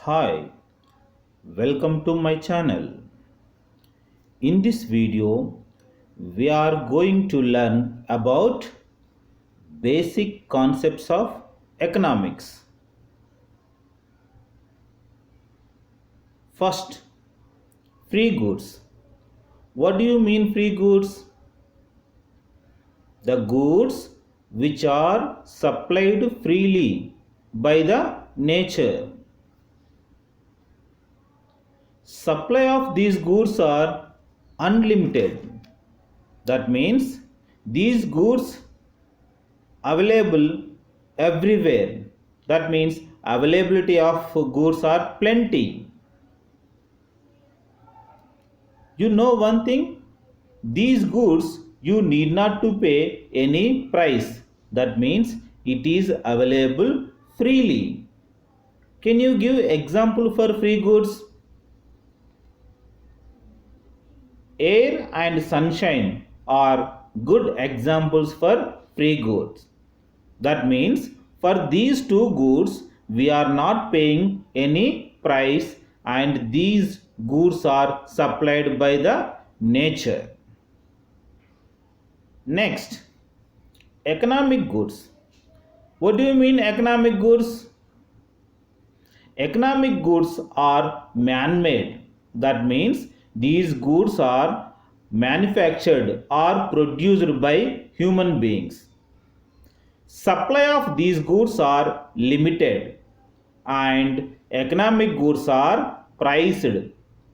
Hi, welcome to my channel. In this video, we are going to learn about basic concepts of economics. First, free goods. What do you mean free goods? The goods which are supplied freely by the nature. Supply of these goods are unlimited. That means these goods available everywhere. That means availability of goods are plenty. You know one thing, these goods you need not to pay any price. That means it is available freely. Can you give example for free goods? Air and sunshine are good examples for free goods. That means for these two goods we are not paying any price and these goods are supplied by the nature. Next, economic goods. What do you mean economic goods? Economic goods are man-made. That means these goods are manufactured or produced by human beings. Supply of these goods are limited and economic goods are priced.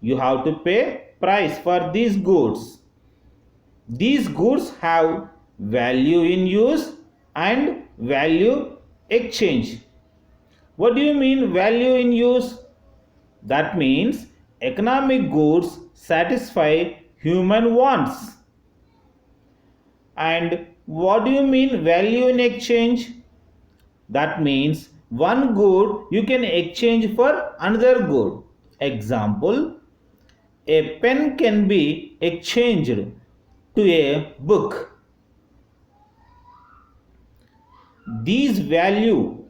You have to pay price for these goods. These goods have value in use and value exchange. What do you mean value in use? That means economic goods satisfy human wants. And what do you mean value in exchange? That means one good you can exchange for another good. Example, a pen can be exchanged to a book. These value,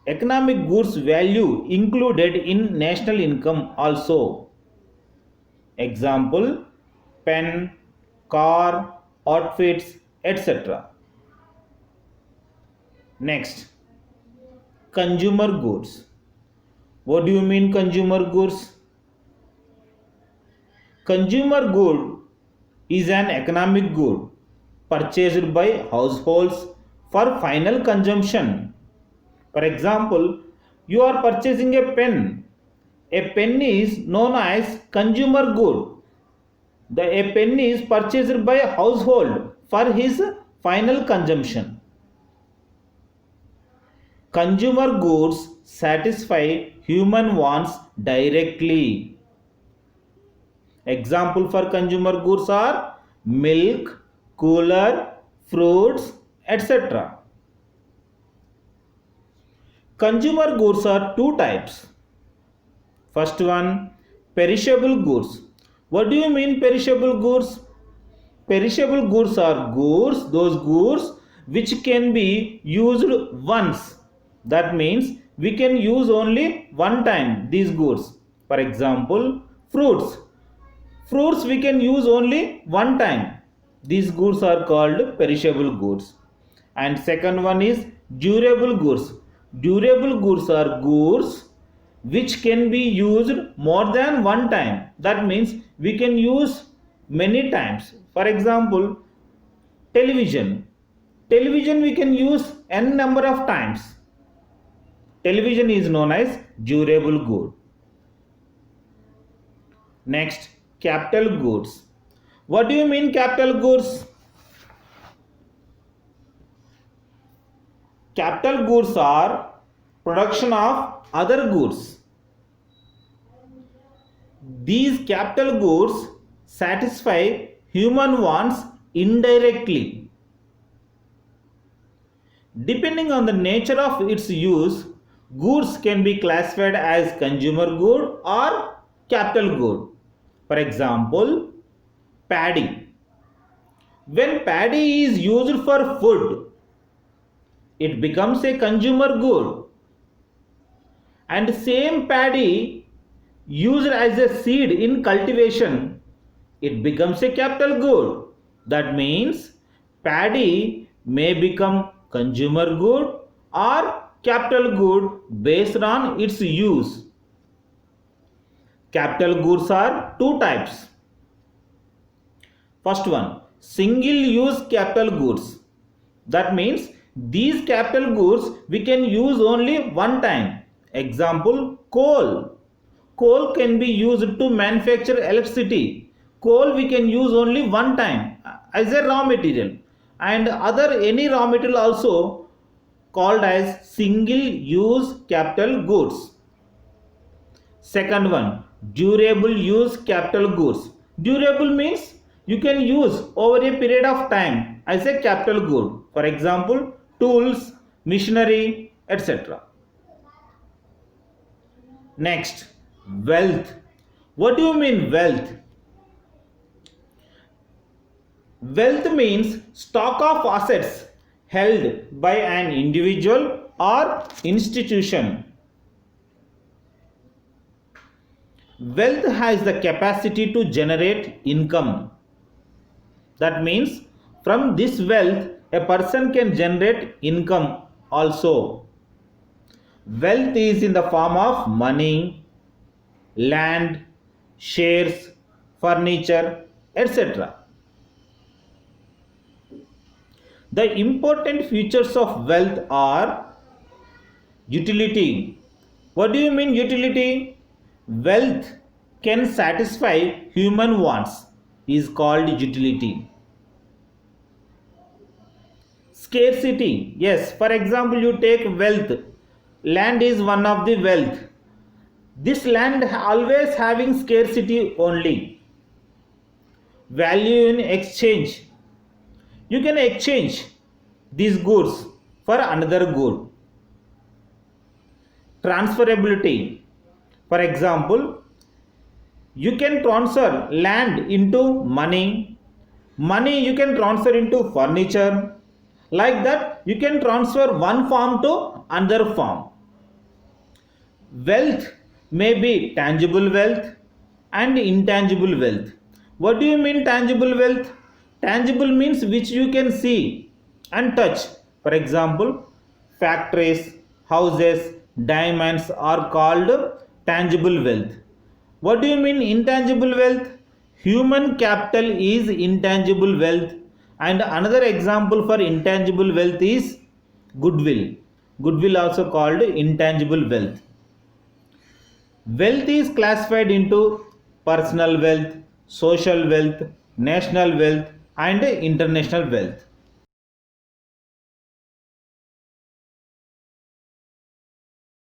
economic goods value included in national income also. Example, pen, car, outfits, etc. Next, consumer goods. What do you mean consumer goods? Consumer good is an economic good purchased by households for final consumption. For example, you are purchasing a pen. A pen is known as consumer good. A pen is purchased by a household for his final consumption. Consumer goods satisfy human wants directly. Example for consumer goods are milk, cooler, fruits, etc. Consumer goods are two types. First one, perishable goods. What do you mean perishable goods? Perishable goods are those goods which can be used once. That means we can use only one time these goods. For example, fruits. Fruits we can use only one time. These goods are called perishable goods. And second one is durable goods. Durable goods are goods which can be used more than one time. That means we can use many times. For example, television. Television we can use n number of times. Television is known as durable good. Next, capital goods. What do you mean capital goods? Capital goods are production of other goods. These capital goods satisfy human wants indirectly. Depending on the nature of its use, goods can be classified as consumer good or capital good. For example, paddy. When paddy is used for food, it becomes a consumer good. and same paddy used as a seed in cultivation, it becomes a capital good. That means paddy may become consumer good or capital good based on its use. Capital goods are two types. First one, single use capital goods. That means these capital goods we can use only one time. Example, coal. Coal can be used to manufacture electricity. Coal we can use only one time as a raw material, and other any raw material also called as single use capital goods. Second one, durable use capital goods. Durable means you can use over a period of time as a capital good. For example, tools, machinery, etc. Next, wealth. What do you mean wealth? Wealth means stock of assets held by an individual or institution. Wealth has the capacity to generate income. That means from this wealth a person can generate income also. Wealth is in the form of money, land, shares, furniture, etc. The important features of wealth are utility. What do you mean utility? Wealth can satisfy human wants is called utility. Scarcity. Yes, for example, you take wealth. Land is one of the wealth. This land always having scarcity only. Value in exchange. You can exchange these goods for another good. Transferability. For example, you can transfer land into money. Money you can transfer into furniture. Like that, you can transfer one form to another form. Wealth may be tangible wealth and intangible wealth. What do you mean tangible wealth? Tangible means which you can see and touch. For example, factories, houses, diamonds are called tangible wealth. What do you mean intangible wealth? Human capital is intangible wealth, and another example for intangible wealth is goodwill. Goodwill also called intangible wealth. Wealth is classified into personal wealth, social wealth, national wealth, and international wealth.